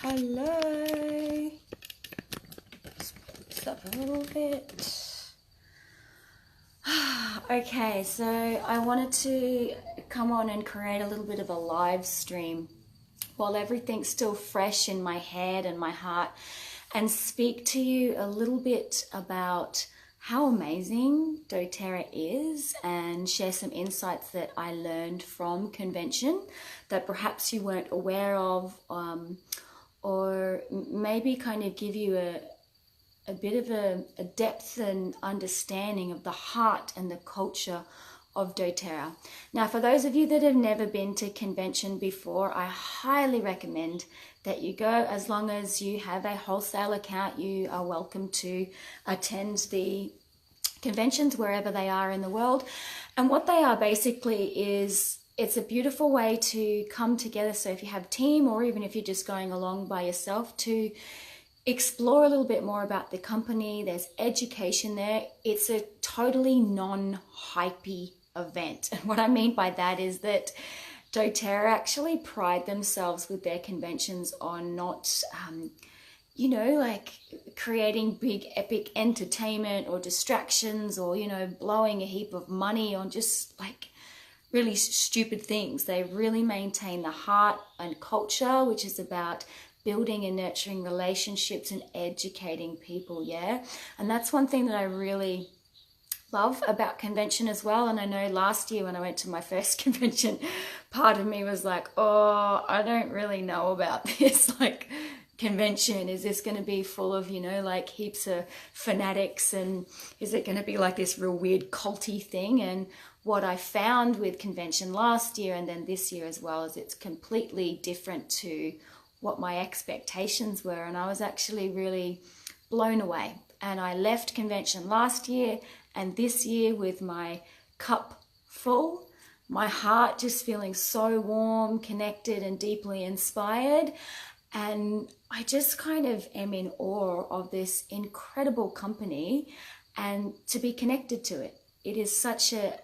Hello. Let's put this up a little bit. Okay, so I wanted to come on and create a little bit of a live stream while everything's still fresh in my head and my heart, and speak to you a little bit about how amazing doTERRA is and share some insights that I learned from convention that perhaps you weren't aware of, or maybe kind of give you a bit of a depth and understanding of the heart and the culture of doTERRA. Now, for those of you that have never been to convention before, I highly recommend that you go. As long as you have a wholesale account, you are welcome to attend the conventions wherever they are in the world. And what they are basically is, it's a beautiful way to come together. So if you have a team, or even if you're just going along by yourself, to explore a little bit more about the company. There's education there. It's a totally non-hypey event. And what I mean by that is that doTERRA actually pride themselves with their conventions on not, like creating big epic entertainment or distractions, or, blowing a heap of money on just like really stupid things. They really maintain the heart and culture, which is about building and nurturing relationships and educating people, yeah? And that's one thing that I really love about convention as well. And I know last year when I went to my first convention, part of me was like, oh, I don't really know about this, like, convention. Is this going to be full of, like heaps of fanatics, and is it going to be like this real weird culty thing? And what I found with convention last year and then this year as well is it's completely different to what my expectations were, and I was actually really blown away. And I left convention last year and this year with my cup full, my heart just feeling so warm, connected, and deeply inspired. And I just kind of am in awe of this incredible company and to be connected to it. It is such a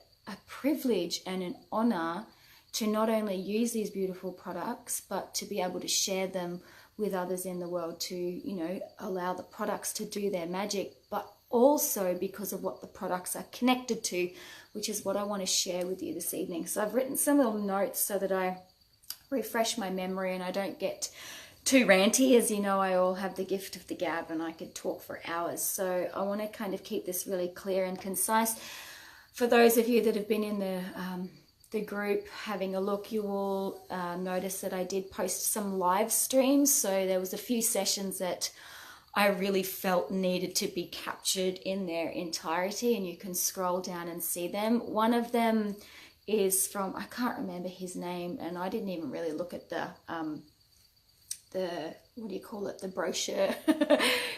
privilege and an honor to not only use these beautiful products, but to be able to share them with others in the world, to, allow the products to do their magic, but also because of what the products are connected to, which is what I want to share with you this evening. So I've written some little notes so that I refresh my memory and I don't get too ranty. As you know, I all have the gift of the gab and I could talk for hours. So I want to kind of keep this really clear and concise. For those of you that have been in the group having a look, you will notice that I did post some live streams. So there was a few sessions that I really felt needed to be captured in their entirety, and you can scroll down and see them. One of them is from, I can't remember his name, and I didn't even really look at the what do you call it, the brochure.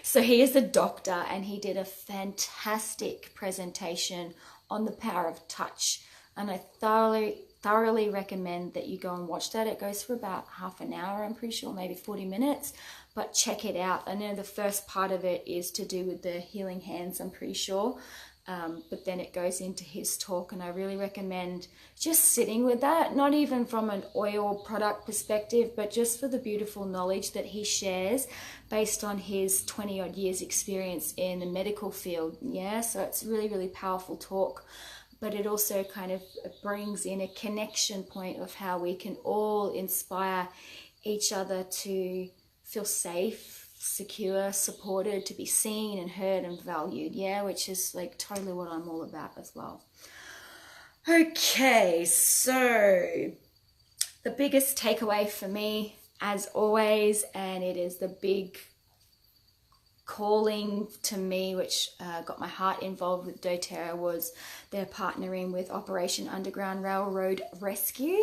So he is a doctor, and he did a fantastic presentation on the power of touch. And I thoroughly recommend that you go and watch that. It goes for about half an hour, I'm pretty sure, maybe 40 minutes, but check it out. I know the first part of it is to do with the healing hands, I'm pretty sure, but then it goes into his talk, and I really recommend just sitting with that, not even from an oil product perspective, but just for the beautiful knowledge that he shares based on his 20 odd years experience in the medical field. Yeah, so it's really, really powerful talk. But it also kind of brings in a connection point of how we can all inspire each other to feel safe, secure, supported, to be seen and heard and valued, yeah, which is like totally what I'm all about as well. Okay, so the biggest takeaway for me, as always, and it is the big calling to me, which got my heart involved with doTERRA, was they're partnering with Operation Underground Railroad Rescue,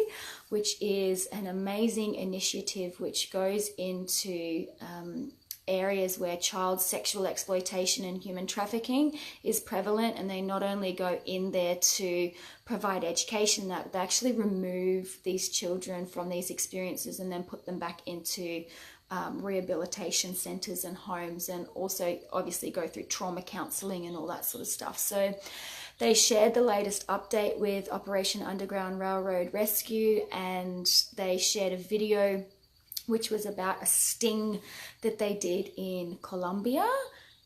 which is an amazing initiative which goes into areas where child sexual exploitation and human trafficking is prevalent, and they not only go in there to provide education, that they actually remove these children from these experiences and then put them back into rehabilitation centers and homes, and also obviously go through trauma counseling and all that sort of stuff. So they shared the latest update with Operation Underground Railroad Rescue, and they shared a video which was about a sting that they did in Colombia.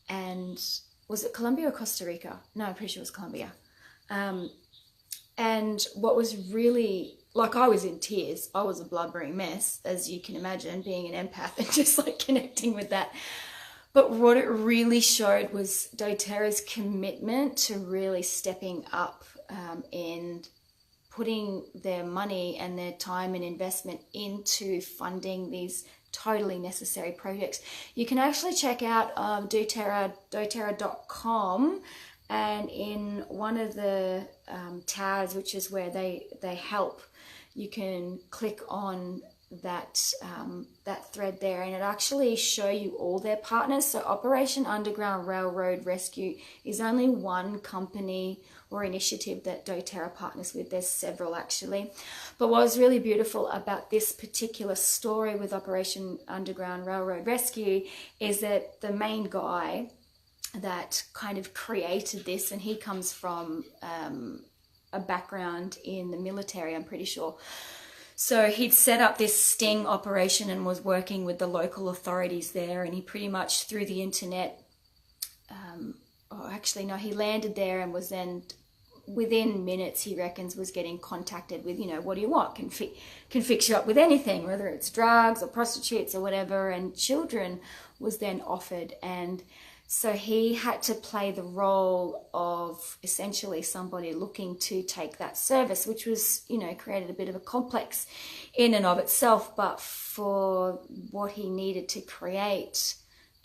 And was it Colombia or Costa Rica? No, I'm pretty sure it was Colombia. And what was really, like, I was in tears. I was a blubbering mess, as you can imagine, being an empath and just like connecting with that. But what it really showed was doTERRA's commitment to really stepping up and putting their money and their time and investment into funding these totally necessary projects. You can actually check out doTERRA.com, and in one of the tabs, which is where they help, you can click on that thread there, and it actually show you all their partners. So Operation Underground Railroad Rescue is only one company or initiative that doTERRA partners with. There's several actually. But what was really beautiful about this particular story with Operation Underground Railroad Rescue is that the main guy that kind of created this, and he comes from a background in the military, I'm pretty sure. So he'd set up this sting operation and was working with the local authorities there, and he pretty much through the internet, he landed there and was then, within minutes, he reckons, was getting contacted with, what do you want? Can fix you up with anything, whether it's drugs or prostitutes or whatever, and children was then offered. And so he had to play the role of essentially somebody looking to take that service, which was, created a bit of a complex in and of itself. But for what he needed to create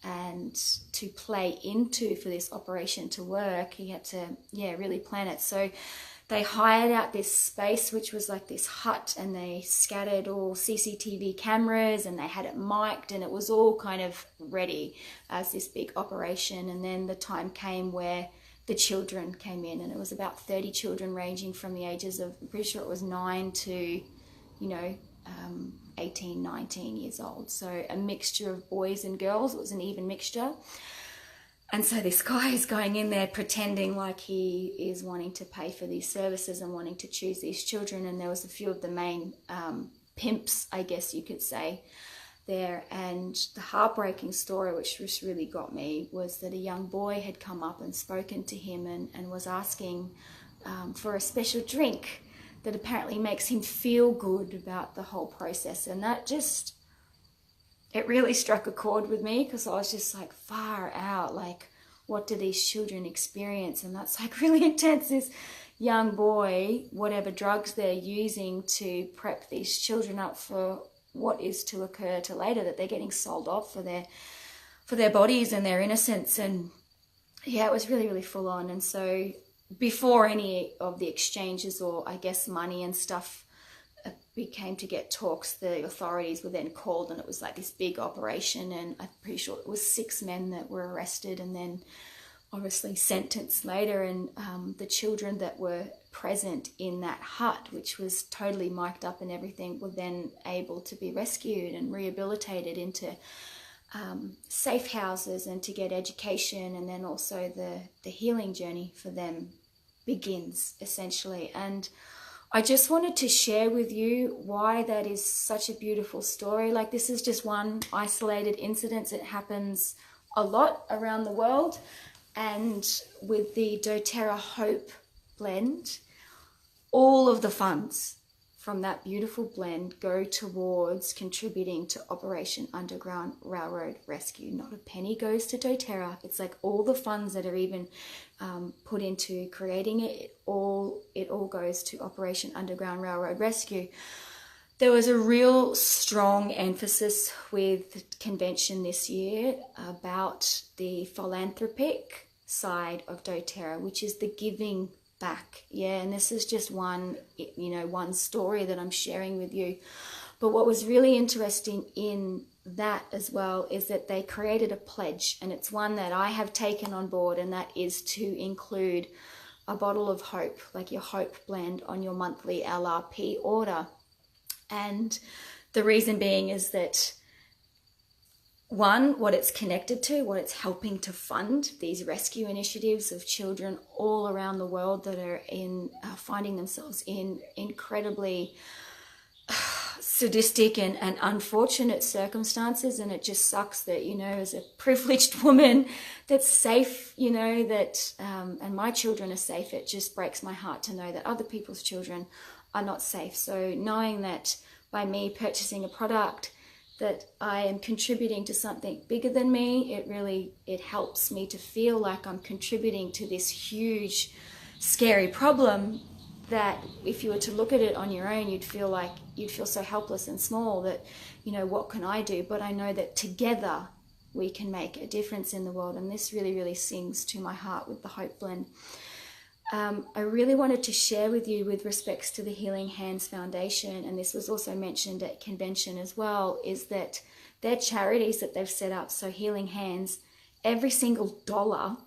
and to play into for this operation to work, he had to, really plan it. So they hired out this space, which was like this hut, and they scattered all CCTV cameras, and they had it mic'd, and it was all kind of ready as this big operation. And then the time came where the children came in, and it was about 30 children ranging from the ages of, I'm pretty sure it was 9 to, 18, 19 years old. So a mixture of boys and girls. It was an even mixture. And so this guy is going in there pretending like he is wanting to pay for these services and wanting to choose these children. And there was a few of the main pimps, I guess you could say, there. And the heartbreaking story, which just really got me, was that a young boy had come up and spoken to him and was asking for a special drink that apparently makes him feel good about the whole process. And that just, it really struck a chord with me, because I was just like, far out, like, what do these children experience? And that's like really intense. This young boy, whatever drugs they're using to prep these children up for what is to occur to later, that they're getting sold off for their bodies and their innocence. And yeah, it was really, really full on. And so before any of the exchanges, or I guess money and stuff, became to get talks, the authorities were then called, and it was like this big operation, and I'm pretty sure it was 6 men that were arrested and then obviously sentenced later. And the children that were present in that hut, which was totally mic'd up and everything, were then able to be rescued and rehabilitated into safe houses and to get education. And then also the healing journey for them begins, essentially. And I just wanted to share with you why that is such a beautiful story. Like, this is just one isolated incident. It happens a lot around the world. And with the doTERRA Hope blend, all of the funds from that beautiful blend go towards contributing to Operation Underground Railroad Rescue. Not a penny goes to doTERRA. It's like all the funds that are even put into creating it, it all goes to Operation Underground Railroad Rescue. There was a real strong emphasis with the convention this year about the philanthropic side of doTERRA, which is the giving back. And this is just one story that I'm sharing with you. But what was really interesting in that as well is that they created a pledge, and it's one that I have taken on board, and that is to include a bottle of hope, like your hope blend, on your monthly LRP order. And the reason being is that, one, what it's connected to, what it's helping to fund, these rescue initiatives of children all around the world that are finding themselves in incredibly sadistic and unfortunate circumstances, and it just sucks that, you know, as a privileged woman that's safe, you know, that and my children are safe, it just breaks my heart to know that other people's children are not safe. So knowing that by me purchasing a product that I am contributing to something bigger than me, it helps me to feel like I'm contributing to this huge scary problem that if you were to look at it on your own, you'd feel so helpless and small that, you know, what can I do? But I know that together we can make a difference in the world, and this really, really sings to my heart with the Hope Blend. I really wanted to share with you with respects to the Healing Hands Foundation, and this was also mentioned at convention as well, is that their charities that they've set up, so Healing Hands, every single dollar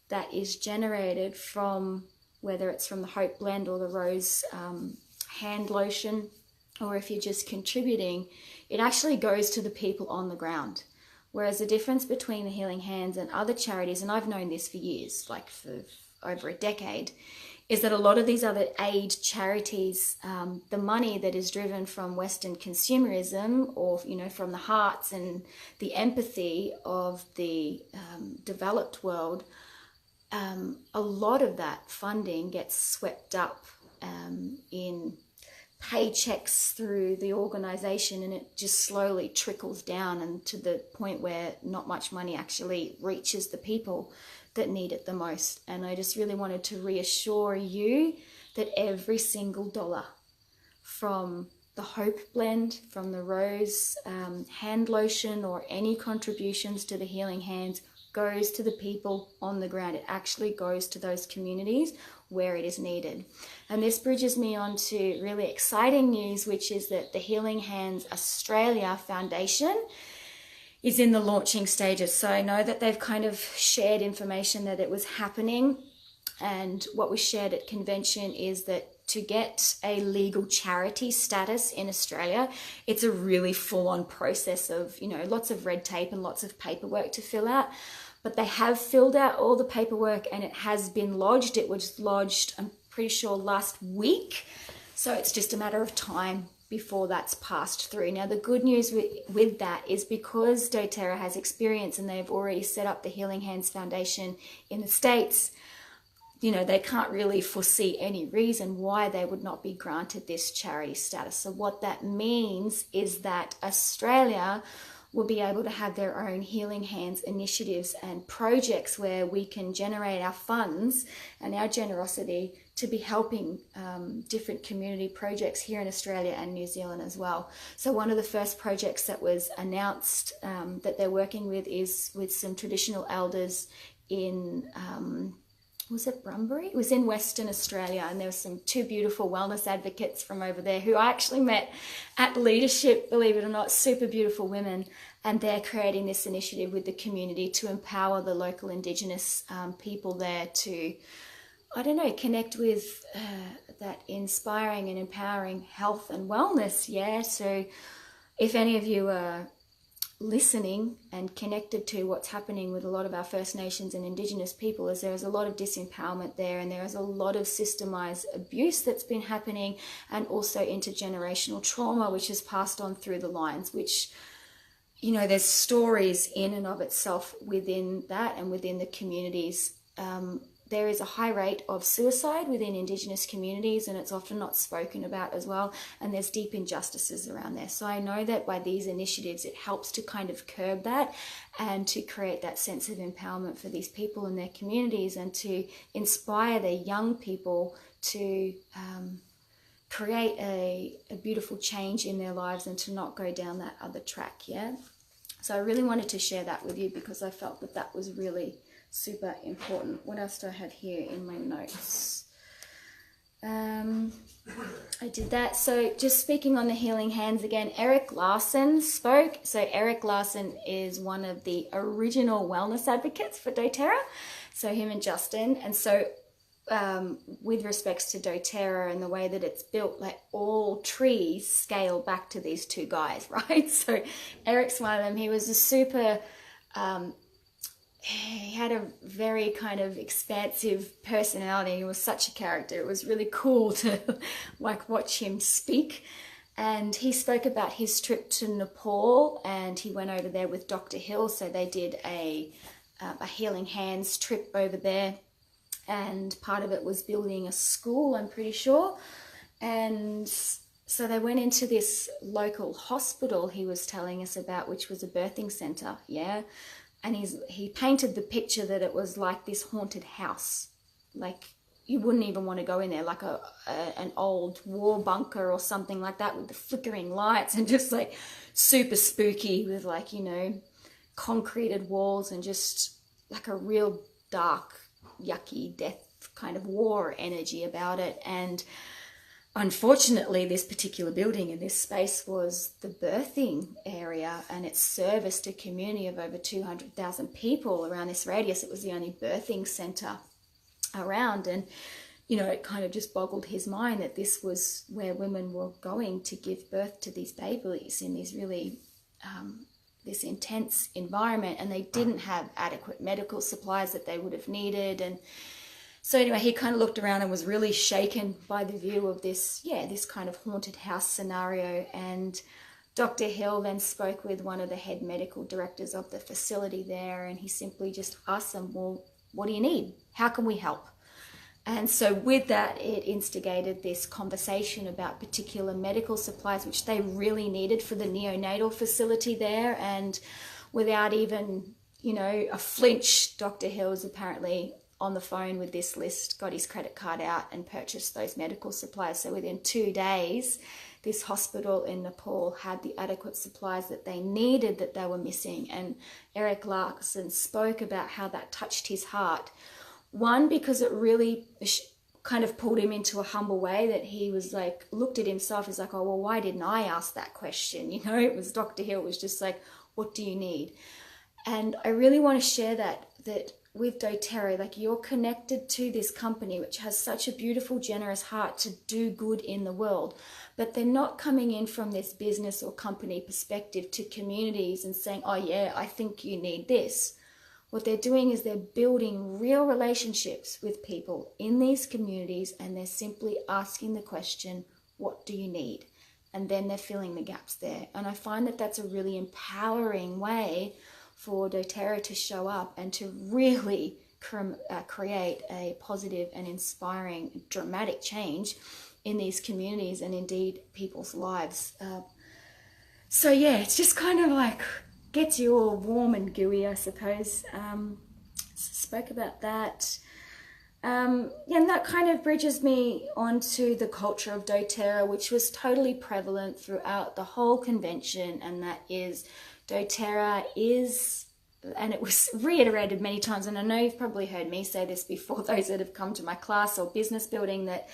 that is generated from, whether it's from the Hope Blend or the Rose hand lotion, or if you're just contributing, it actually goes to the people on the ground. Whereas the difference between the Healing Hands and other charities, and I've known this for years, like for over a decade, is that a lot of these other aid charities, the money that is driven from Western consumerism, or, you know, from the hearts and the empathy of the developed world, a lot of that funding gets swept up in paychecks through the organization, and it just slowly trickles down, and to the point where not much money actually reaches the people that need it the most. And I just really wanted to reassure you that every single dollar from the Hope Blend, from the Rose hand lotion, or any contributions to the Healing Hands goes to the people on the ground. It actually goes to those communities where it is needed. And this bridges me on to really exciting news, which is that the Healing Hands Australia Foundation is in the launching stages. So I know that they've kind of shared information that it was happening, and what was shared at convention is that to get a legal charity status in Australia, it's a really full-on process of, you know, lots of red tape and lots of paperwork to fill out. But they have filled out all the paperwork, and it has been lodged. It was lodged, I'm pretty sure, last week. So it's just a matter of time before that's passed through. Now, the good news with that is because doTERRA has experience and they've already set up the Healing Hands Foundation in the States, you know, they can't really foresee any reason why they would not be granted this charity status. So what that means is that Australia will be able to have their own Healing Hands initiatives and projects where we can generate our funds and our generosity to be helping different community projects here in Australia and New Zealand as well. So one of the first projects that was announced that they're working with is with some traditional elders in was it Brumbury? It was in Western Australia, and there were some two beautiful wellness advocates from over there who I actually met at Leadership, believe it or not, super beautiful women, and they're creating this initiative with the community to empower the local Indigenous people there to, I don't know, connect with that inspiring and empowering health and wellness, yeah? So if any of you are listening and connected to what's happening with a lot of our First Nations and Indigenous people, is there is a lot of disempowerment there, and there is a lot of systemized abuse that's been happening, and also intergenerational trauma which is passed on through the lines, which, you know, there's stories in and of itself within that and within the communities. There is a high rate of suicide within Indigenous communities, and it's often not spoken about as well, and there's deep injustices around there. So I know that by these initiatives it helps to kind of curb that and to create that sense of empowerment for these people and their communities, and to inspire their young people to create a beautiful change in their lives and to not go down that other track, yeah? So I really wanted to share that with you because I felt that that was really super important. What else do I have here in my notes? I did that. So just speaking on the Healing Hands again, Eric Larson spoke. So Eric Larson is one of the original wellness advocates for doTERRA. So him and Justin. And so with respects to doTERRA and the way that it's built, like all trees scale back to these two guys, right? So Eric's one of them. He was a super... he had a very kind of expansive personality. He was such a character. It was really cool to like watch him speak. And he spoke about his trip to Nepal, and he went over there with Dr. Hill. So they did a Healing Hands trip over there, and part of it was building a school, I'm pretty sure. And so they went into this local hospital he was telling us about, which was a birthing center, yeah. And he painted the picture that it was like this haunted house, like you wouldn't even want to go in there, like an old war bunker or something like that, with the flickering lights and just like super spooky, with like, you know, concreted walls and just like a real dark, yucky death kind of war energy about it. And unfortunately, this particular building in this space was the birthing area, and it serviced a community of over 200,000 people around this radius. It was the only birthing center around, and you know, it kind of just boggled his mind that this was where women were going to give birth to these babies in these really this intense environment, and they didn't have adequate medical supplies that they would have needed. And so anyway, he kind of looked around and was really shaken by the view of this, yeah, this kind of haunted house scenario. And Dr. Hill then spoke with one of the head medical directors of the facility there, and he simply just asked them, well, what do you need? How can we help? And so with that, it instigated this conversation about particular medical supplies, which they really needed for the neonatal facility there. And without even, you know, a flinch, Dr. Hill was apparently on the phone with this list, got his credit card out and purchased those medical supplies. So within 2 days, this hospital in Nepal had the adequate supplies that they needed, that they were missing. And Eric Larson spoke about how that touched his heart. One, because it really kind of pulled him into a humble way, that he was like, looked at himself as like, oh, well, why didn't I ask that question? You know, it was Dr. Hill was just like, what do you need? And I really want to share that with doTERRA, like, you're connected to this company which has such a beautiful, generous heart to do good in the world, but they're not coming in from this business or company perspective to communities and saying, oh yeah, I think you need this. What they're doing is they're building real relationships with people in these communities, and they're simply asking the question, what do you need? And then they're filling the gaps there. And I find that that's a really empowering way for doTERRA to show up and to really create a positive and inspiring, dramatic change in these communities and indeed people's lives. So yeah, it's just kind of like gets you all warm and gooey, I suppose. Spoke about that. Yeah, and that kind of bridges me onto the culture of doTERRA, which was totally prevalent throughout the whole convention, and that is doTERRA is, and it was reiterated many times, and I know you've probably heard me say this before, those that have come to my class or business building, that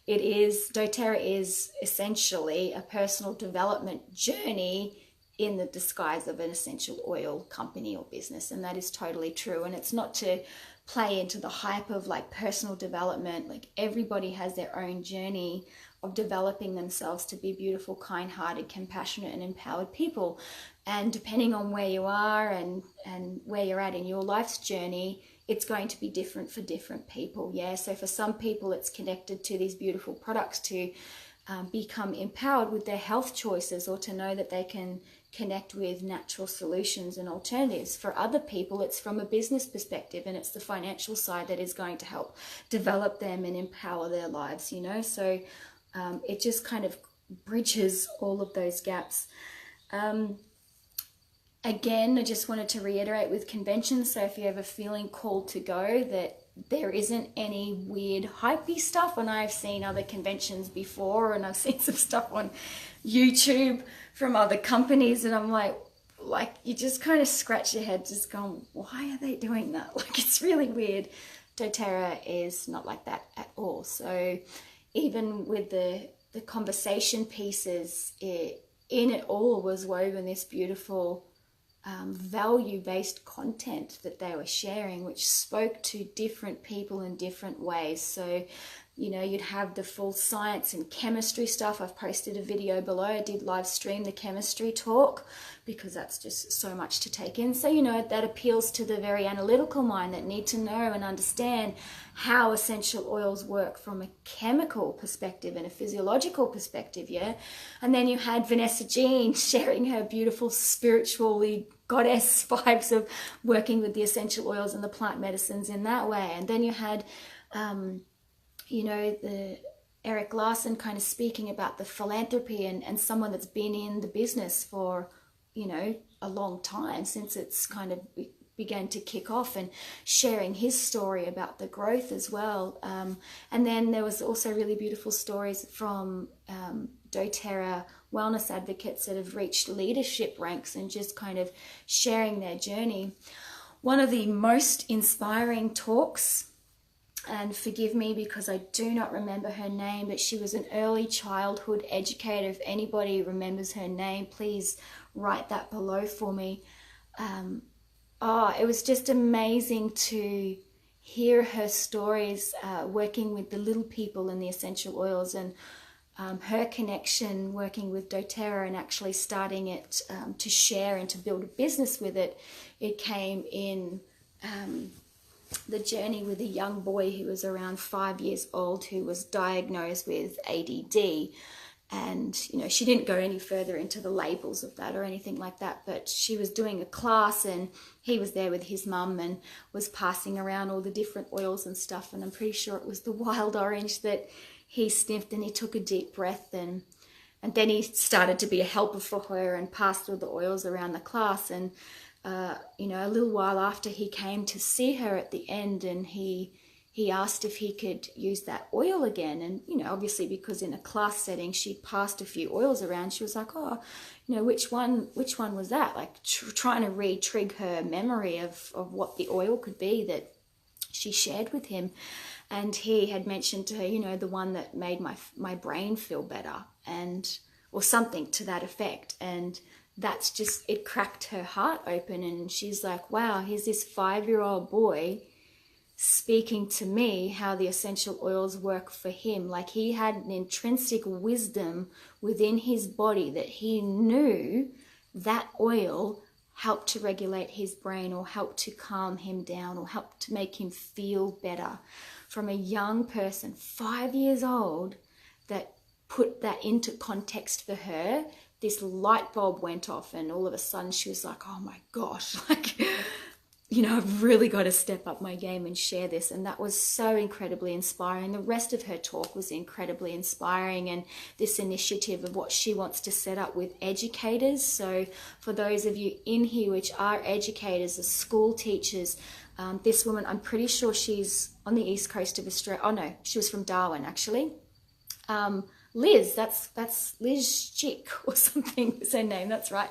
doTERRA is essentially a personal development journey in the disguise of an essential oil company or business. And that is totally true. And it's not to play into the hype of like personal development. Like, everybody has their own journey of developing themselves to be beautiful, kind-hearted, compassionate, and empowered people. And depending on where you are and where you're at in your life's journey, it's going to be different for different people. Yeah. So for some people, it's connected to these beautiful products to become empowered with their health choices, or to know that they can connect with natural solutions and alternatives. For other people, it's from a business perspective, and it's the financial side that is going to help develop them and empower their lives, you know. So it just kind of bridges all of those gaps. Again, I just wanted to reiterate with conventions, so if you're ever feeling called to go, that there isn't any weird hypey stuff. And I've seen other conventions before, and I've seen some stuff on YouTube from other companies, and I'm like you just kind of scratch your head just going, why are they doing that? Like, it's really weird. doTERRA is not like that at all. So even with the conversation pieces, in it all was woven this beautiful value-based content that they were sharing, which spoke to different people in different ways. So You know, you'd have the full science and chemistry stuff. I've posted a video below. I did live stream the chemistry talk because that's just so much to take in. So, you know, that appeals to the very analytical mind that need to know and understand how essential oils work from a chemical perspective and a physiological perspective, yeah? And then you had Vanessa Jean sharing her beautiful spiritually goddess vibes of working with the essential oils and the plant medicines in that way. And then you had you know, the Eric Larson kind of speaking about the philanthropy and someone that's been in the business for, you know, a long time since it's kind of began to kick off, and sharing his story about the growth as well. And then there was also really beautiful stories from doTERRA wellness advocates that have reached leadership ranks and just kind of sharing their journey. One of the most inspiring talks, and forgive me because I do not remember her name, but she was an early childhood educator. If anybody remembers her name, please write that below for me. It was just amazing to hear her stories working with the little people and the essential oils, and her connection working with doTERRA and actually starting it to share and to build a business with it. It came in the journey with a young boy who was around 5 years old who was diagnosed with ADD. And, you know, she didn't go any further into the labels of that or anything like that, but she was doing a class and he was there with his mum and was passing around all the different oils and stuff. And I'm pretty sure it was the wild orange that he sniffed, and he took a deep breath, and then he started to be a helper for her and passed all the oils around the class. And you know, a little while after, he came to see her at the end, and he asked if he could use that oil again. And, you know, obviously because in a class setting she'd passed a few oils around, she was like, oh, you know, which one was that? Like trying to re-trigger her memory of what the oil could be that she shared with him. And he had mentioned to her, you know, the one that made my brain feel better, or something to that effect. And that's just, it cracked her heart open, and she's like, wow, here's this 5-year-old boy speaking to me how the essential oils work for him. Like, he had an intrinsic wisdom within his body that he knew that oil helped to regulate his brain, or helped to calm him down, or helped to make him feel better. From a young person, 5 years old, that put that into context for her. This light bulb went off, and all of a sudden she was like, oh my gosh, like, you know, I've really got to step up my game and share this. And that was so incredibly inspiring. The rest of her talk was incredibly inspiring, and this initiative of what she wants to set up with educators. So for those of you in here which are educators, or school teachers, this woman, I'm pretty sure she's on the east coast of Australia. Oh no, she was from Darwin actually. Liz, that's Liz Chick or something is her name, that's right.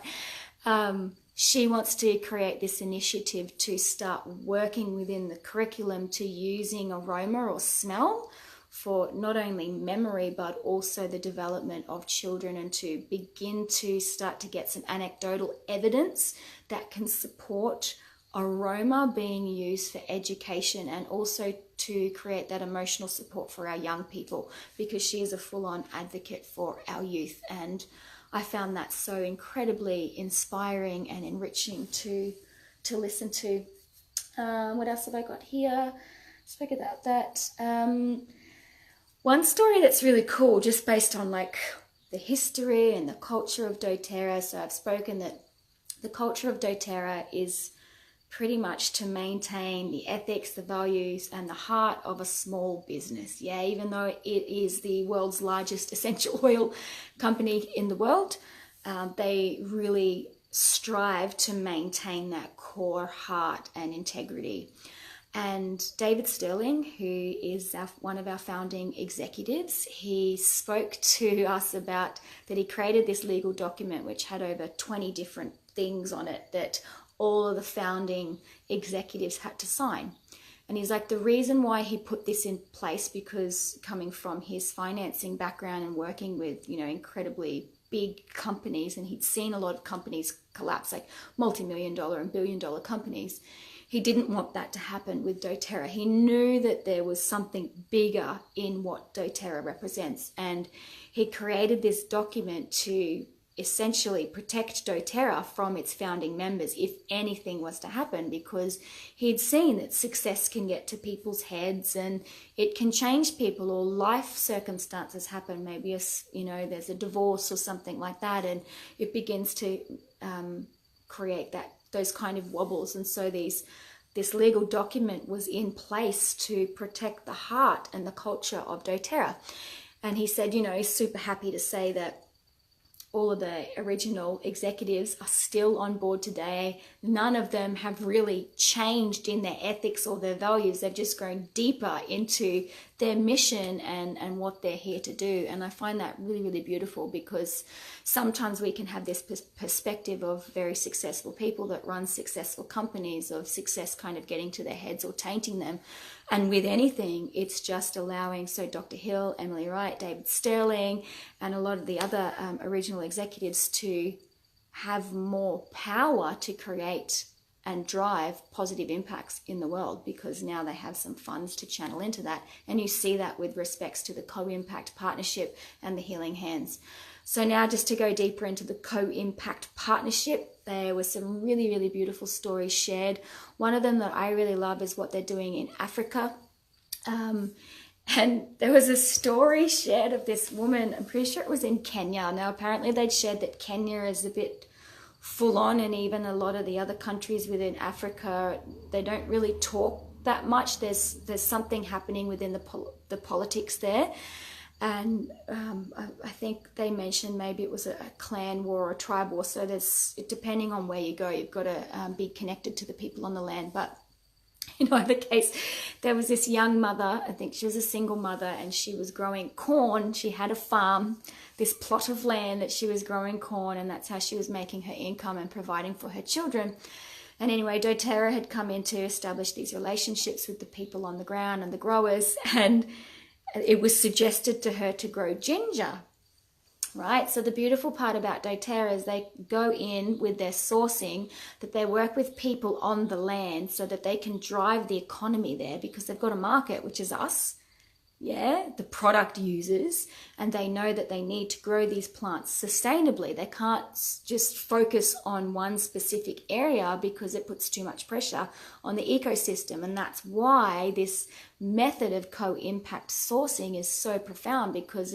She wants to create this initiative to start working within the curriculum to using aroma or smell for not only memory but also the development of children, and to begin to start to get some anecdotal evidence that can support aroma being used for education, and also to create that emotional support for our young people, because she is a full-on advocate for our youth. And I found that so incredibly inspiring and enriching to listen to. What else have I got here? Spoke about that. One story that's really cool, just based on like the history and the culture of doTERRA. So I've spoken that the culture of doTERRA is pretty much to maintain the ethics, the values, and the heart of a small business. Yeah, even though it is the world's largest essential oil company in the world, they really strive to maintain that core heart and integrity. And David Sterling, who is one of our founding executives, he spoke to us about that he created this legal document which had over 20 different things on it that all of the founding executives had to sign. And he's like, the reason why he put this in place, because coming from his financing background and working with, you know, incredibly big companies, and he'd seen a lot of companies collapse, like multi-million-dollar and billion-dollar companies. He didn't want that to happen with doTERRA. He knew that there was something bigger in what doTERRA represents, and he created this document to essentially protect doTERRA from its founding members if anything was to happen, because he'd seen that success can get to people's heads and it can change people, or life circumstances happen. Maybe there's a divorce or something like that, and it begins to create those kind of wobbles. And so this legal document was in place to protect the heart and the culture of doTERRA. And he said, he's super happy to say that all of the original executives are still on board today. None of them have really changed in their ethics or their values. They've just grown deeper into their mission and what they're here to do. And I find that really, really beautiful, because sometimes we can have this perspective of very successful people that run successful companies, of success kind of getting to their heads or tainting them. And with anything, it's just allowing, so Dr. Hill, Emily Wright, David Sterling, and a lot of the other original executives to have more power to create and drive positive impacts in the world, because now they have some funds to channel into that. And you see that with respects to the Co-Impact Partnership and the Healing Hands. So now, just to go deeper into the Co-Impact Partnership, there were some really, really beautiful stories shared. One of them that I really love is what they're doing in Africa. And there was a story shared of this woman, I'm pretty sure it was in Kenya. Now, apparently they'd shared that Kenya is a bit full on, and even a lot of the other countries within Africa, they don't really talk that much. There's something happening within the politics there. And I think they mentioned maybe it was a clan war or a tribe war. So depending on where you go, you've got to be connected to the people on the land. But in either case, there was this young mother, I think she was a single mother, and she was growing corn. She had a farm, this plot of land that she was growing corn, and that's how she was making her income and providing for her children. And anyway, doTERRA had come in to establish these relationships with the people on the ground and the growers, and it was suggested to her to grow ginger, right? So the beautiful part about doTERRA is they go in with their sourcing, that they work with people on the land so that they can drive the economy there, because they've got a market, which is us, the product users, and they know that they need to grow these plants sustainably. They can't just focus on one specific area because it puts too much pressure on the ecosystem. And that's why this method of co-impact sourcing is so profound, because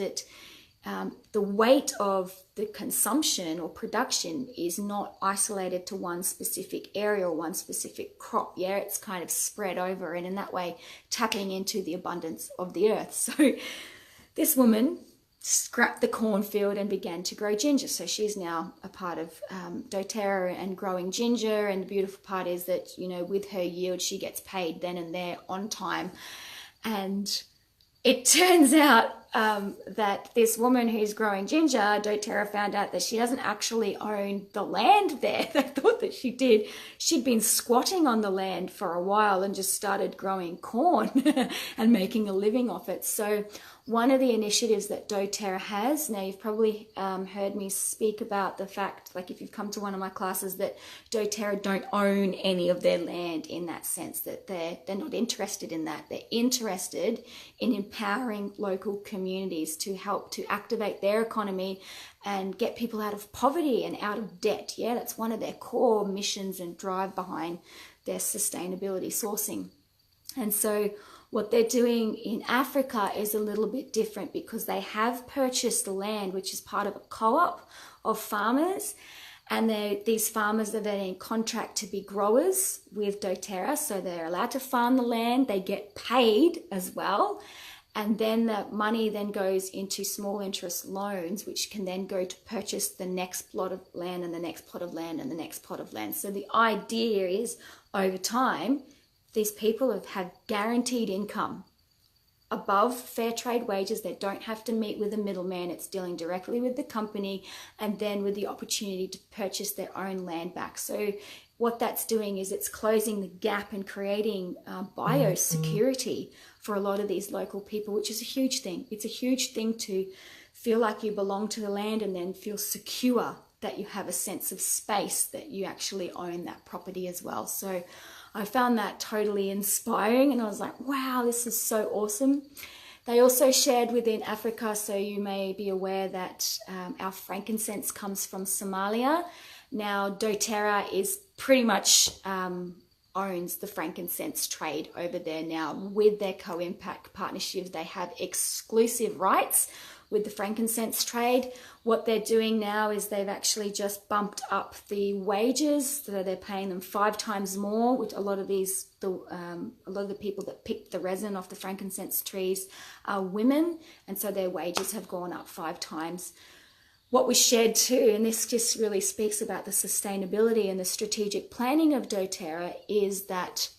the weight of the consumption or production is not isolated to one specific area or one specific crop. It's kind of spread over, and in that way tapping into the abundance of the earth. So this woman scrapped the cornfield and began to grow ginger. So she's now a part of doTERRA and growing ginger. And the beautiful part is that, with her yield, she gets paid then and there on time. And it turns out that this woman who's growing ginger, doTERRA found out that she doesn't actually own the land there. They thought that she did. She'd been squatting on the land for a while and just started growing corn and making a living off it. So one of the initiatives that doTERRA has, now you've probably heard me speak about the fact, like if you've come to one of my classes, that doTERRA don't own any of their land in that sense, that they're not interested in that. They're interested in empowering local communities to help to activate their economy and get people out of poverty and out of debt. That's one of their core missions and drive behind their sustainability sourcing. And so what they're doing in Africa is a little bit different, because they have purchased land which is part of a co-op of farmers, and these farmers are then in contract to be growers with doTERRA, so they're allowed to farm the land, they get paid as well, and then the money then goes into small interest loans, which can then go to purchase the next plot of land and the next plot of land and the next plot of land. So the idea is, over time, these people have guaranteed income above fair trade wages. They don't have to meet with a middleman. It's dealing directly with the company, and then with the opportunity to purchase their own land back. So what that's doing is it's closing the gap and creating biosecurity for a lot of these local people, which is a huge thing. It's a huge thing to feel like you belong to the land, and then feel secure that you have a sense of space, that you actually own that property as well. So I found that totally inspiring, and I was like, wow, this is so awesome. They also shared within Africa, so you may be aware that our frankincense comes from Somalia. Now, doTERRA is pretty much owns the frankincense trade over there now. With their co-impact partnerships, they have exclusive rights with the frankincense trade. What they're doing now is they've actually just bumped up the wages, so they're paying them 5 times more, which a lot of the people that pick the resin off the frankincense trees are women, and so their wages have gone up 5 times. What we shared too, and this just really speaks about the sustainability and the strategic planning of doTERRA, is that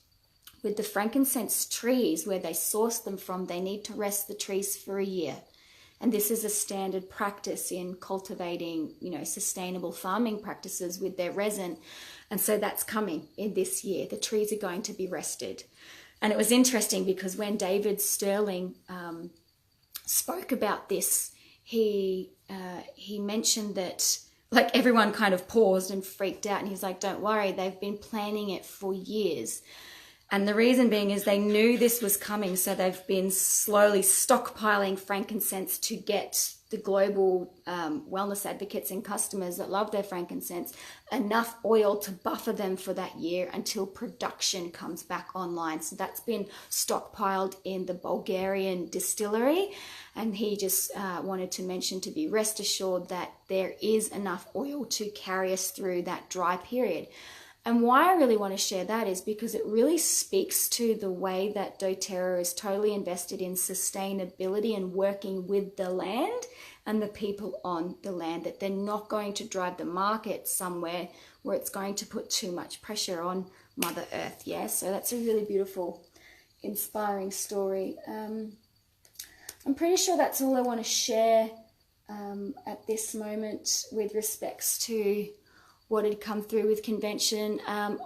with the frankincense trees, where they source them from, they need to rest the trees for a year. And this is a standard practice in cultivating, sustainable farming practices with their resin. And so that's coming in this year. The trees are going to be rested. And it was interesting because when David Sterling spoke about this, he mentioned that, like, everyone kind of paused and freaked out. And he's like, don't worry, they've been planning it for years. And the reason being is they knew this was coming, so they've been slowly stockpiling frankincense to get the global wellness advocates and customers that love their frankincense enough oil to buffer them for that year until production comes back online. So that's been stockpiled in the Bulgarian distillery. And he just wanted to mention, to be rest assured that there is enough oil to carry us through that dry period. And why I really want to share that is because it really speaks to the way that doTERRA is totally invested in sustainability and working with the land and the people on the land, that they're not going to drive the market somewhere where it's going to put too much pressure on Mother Earth. Yeah, so that's a really beautiful, inspiring story. I'm pretty sure that's all I want to share at this moment with respects to what had come through with convention.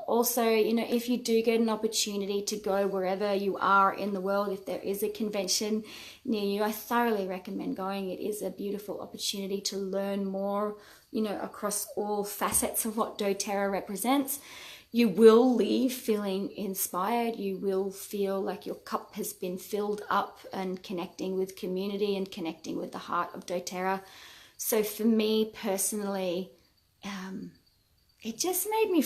Also, if you do get an opportunity to go wherever you are in the world, if there is a convention near you, I thoroughly recommend going. It is a beautiful opportunity to learn more, across all facets of what doTERRA represents. You will leave feeling inspired. You will feel like your cup has been filled up, and connecting with community and connecting with the heart of doTERRA. So for me personally, it just made me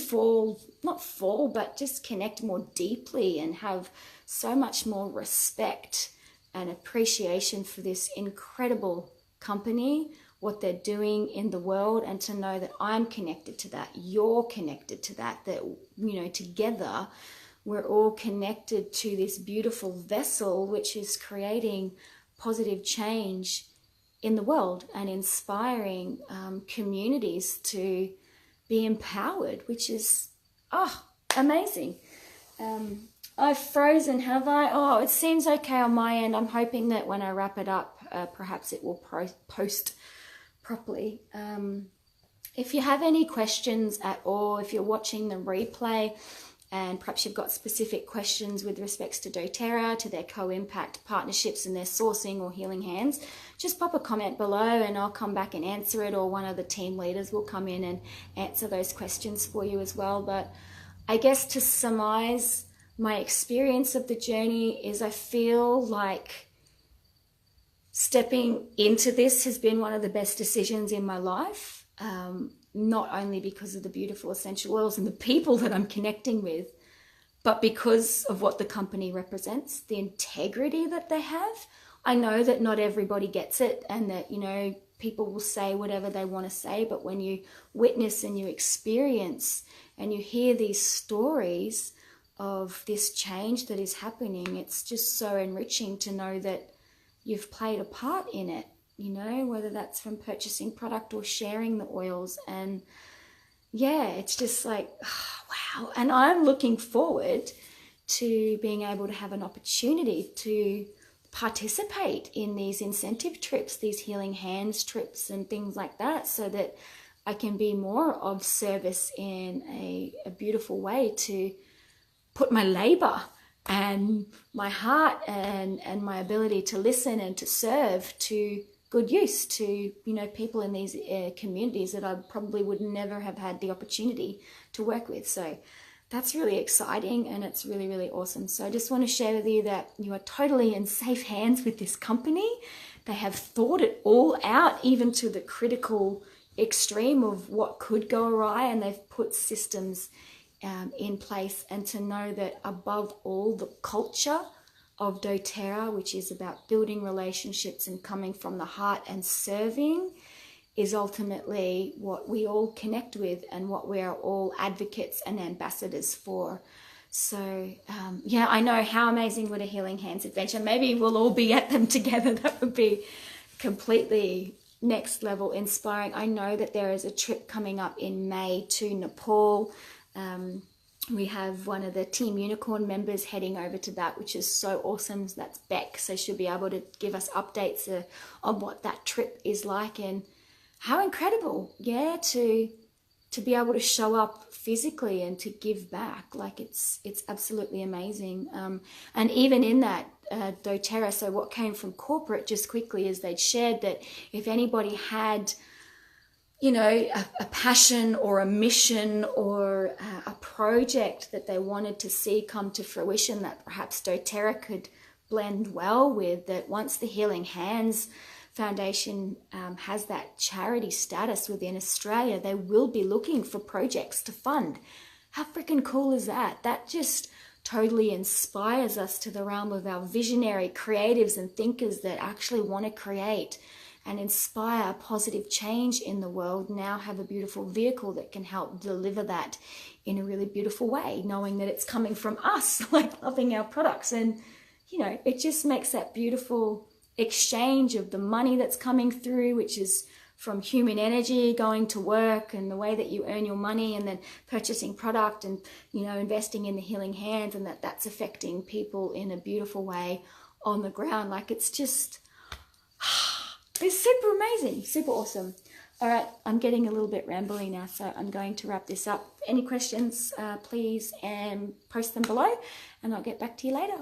but just connect more deeply and have so much more respect and appreciation for this incredible company, what they're doing in the world, and to know that I'm connected to that, you're connected to that, together we're all connected to this beautiful vessel which is creating positive change in the world and inspiring communities to be empowered, which is amazing. I've frozen, have I? Oh, it seems okay on my end. I'm hoping that when I wrap it up, perhaps it will post properly. If you have any questions at all, if you're watching the replay and perhaps you've got specific questions with respects to doTERRA, to their co-impact partnerships and their sourcing or healing hands, just pop a comment below and I'll come back and answer it, or one of the team leaders will come in and answer those questions for you as well. But I guess to surmise my experience of the journey is, I feel like stepping into this has been one of the best decisions in my life. Not only because of the beautiful essential oils and the people that I'm connecting with, but because of what the company represents, the integrity that they have. I know that not everybody gets it, and that, people will say whatever they want to say, but when you witness and you experience and you hear these stories of this change that is happening, it's just so enriching to know that you've played a part in it. Whether that's from purchasing product or sharing the oils. And yeah, it's just like, wow. And I'm looking forward to being able to have an opportunity to participate in these incentive trips, these healing hands trips and things like that, so that I can be more of service in a beautiful way, to put my labor and my heart and my ability to listen and to serve to good use to, you know, people in these communities that I probably would never have had the opportunity to work with. So that's really exciting, and it's really, really awesome. So I just want to share with you that you are totally in safe hands with this company. They have thought it all out, even to the critical extreme of what could go awry, and they've put systems in place. And to know that above all, the culture of doTERRA, which is about building relationships and coming from the heart and serving, is ultimately what we all connect with and what we are all advocates and ambassadors for. So yeah, I know, how amazing would a Healing Hands adventure. Maybe we'll all be at them together. That would be completely next level inspiring. I know that there is a trip coming up in May to Nepal. We have one of the Team Unicorn members heading over to that, which is so awesome. That's Beck, so she'll be able to give us updates on what that trip is like, and how incredible, yeah, to be able to show up physically and to give back. Like it's absolutely amazing. And even in that doTERRA, so what came from corporate, just quickly, is they'd shared that if anybody had, you know, a passion or a mission or a project that they wanted to see come to fruition that perhaps doTERRA could blend well with, that once the Healing Hands Foundation has that charity status within Australia, they will be looking for projects to fund. How freaking cool is that? That just totally inspires us to the realm of our visionary creatives and thinkers that actually want to create and inspire positive change in the world, now have a beautiful vehicle that can help deliver that in a really beautiful way, knowing that it's coming from us, like loving our products. And, you know, it just makes that beautiful exchange of the money that's coming through, which is from human energy going to work and the way that you earn your money, and then purchasing product and, you know, investing in the Healing Hands, and that's affecting people in a beautiful way on the ground. Like it's just... it's super amazing, super awesome. All right, I'm getting a little bit rambly now, so I'm going to wrap this up. Any questions, please, and post them below, and I'll get back to you later.